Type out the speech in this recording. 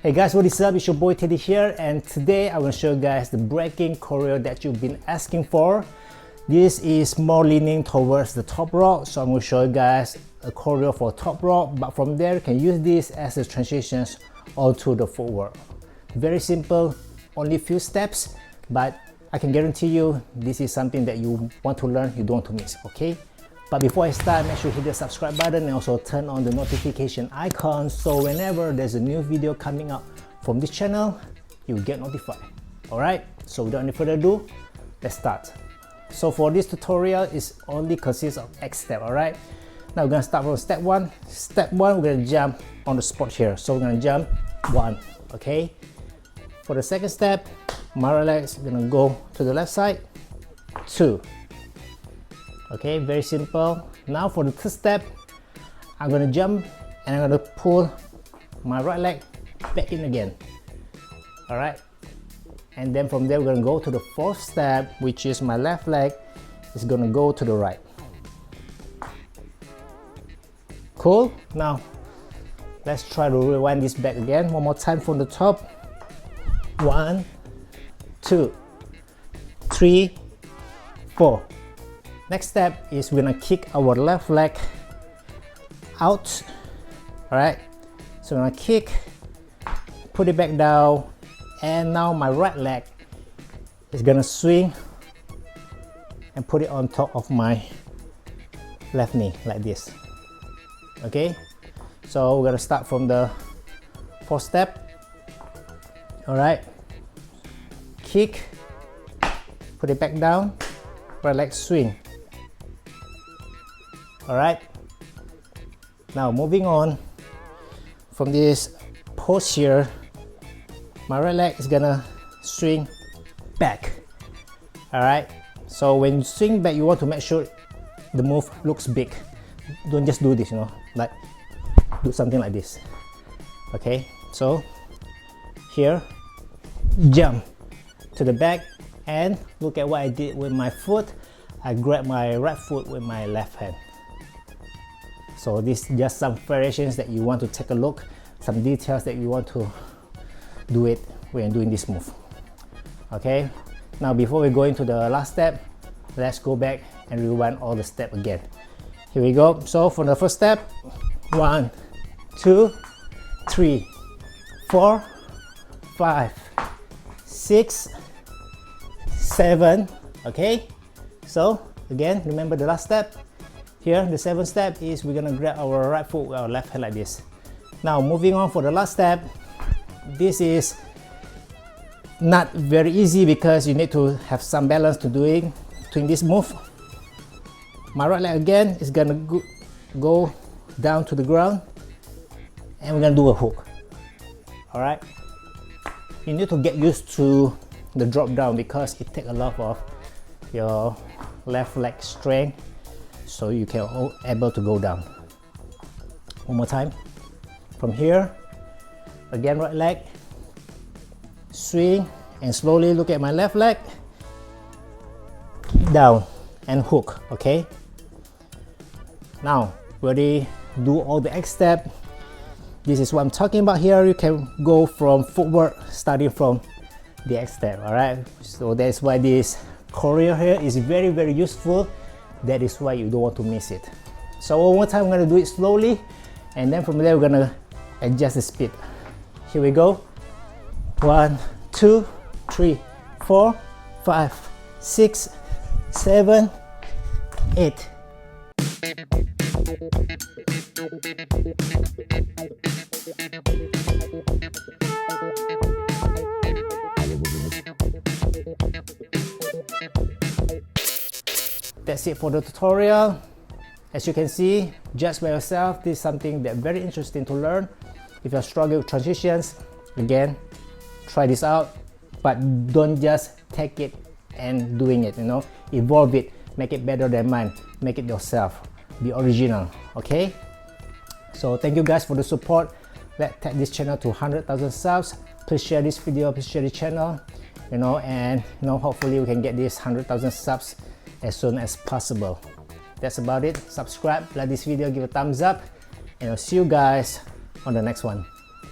Hey guys, what is up? It's your boy Teddy here, and today I'm going to show you guys the breaking choreo that you've been asking for. This is more leaning towards the Toprock, so I'm going to show you guys a choreo for Toprock, but from there you can use this as the transitions onto the footwork. Very simple, only few steps, but I can guarantee you this is something that you want to learn, you don't want to miss, okay? But before I start, make sure you hit the subscribe button and also turn on the notification icon so whenever there's a new video coming up from this channel, you'll get notified. Alright, so without any further ado, let's start. So for this tutorial, it only consists of X step, alright? Now we're going to start from step 1. Step 1, we're going to jump on the spot here. So we're going to jump 1, okay? For the second step, my right leg is going to go to the left side, 2. Okay, very simple. Now for the third step, I'm going to jump and I'm going to pull my right leg back in again. Alright, and then from there we're going to go to the fourth step, which is my left leg is going to go to the right. Cool. Now let's try to rewind this back again one more time from the top. 1, 2, 3, 4. Next step is we're gonna kick our left leg out. Alright, so I'm gonna kick, put it back down, and now my right leg is gonna swing and put it on top of my left knee like this. Okay, so we're gonna start from the fourth step. Alright, kick, put it back down, right leg swing. Alright, now moving on from this pose here, my right leg is gonna swing back. Alright, so when you swing back, you want to make sure the move looks big. Don't just do this, you know, like do something like this. Okay, so here, jump to the back, and look at what I did with my foot. I grab my right foot with my left hand. So this is just some variations that you want to take a look, some details that you want to do it when doing this move. Okay, now before we go into the last step, let's go back and rewind all the steps again. Here we go. So for the first step, 1, 2, 3, 4, 5, 6, 7. Okay, so again, remember the last step. Here, the 7th step is we're gonna grab our right foot with our left hand like this. Now moving on for the last step, this is not very easy because you need to have some balance to doing this move. My right leg again is gonna go down to the ground, and we're gonna do a hook. All right, you need to get used to the drop down because it takes a lot of your left leg strength, so you can able to go down. One more time. From here, again right leg, swing, and slowly look at my left leg, down, and hook, okay? Now, ready, do all the X step. This is what I'm talking about here. You can go from footwork, starting from the X step, alright? So that's why this choreo here is very, very useful. That is why you don't want to miss it. So one more time, I'm gonna do it slowly, and then from there we're gonna adjust the speed. Here we go. 1, 2, 3, 4, 5, 6, 7, 8. That's it for the tutorial. As you can see, judge by yourself. This is something that's very interesting to learn. If you're struggling with transitions, again, try this out, but don't just take it and doing it, you know, evolve it, make it better than mine, make it yourself, be original. Okay, so thank you guys for the support. Let's take this channel to 100,000 subs. Please share this video, please share the channel, you know, and you know, hopefully we can get this 100,000 subs as soon as possible. That's about it. Subscribe, like this video, give a thumbs up, and I'll see you guys on the next one.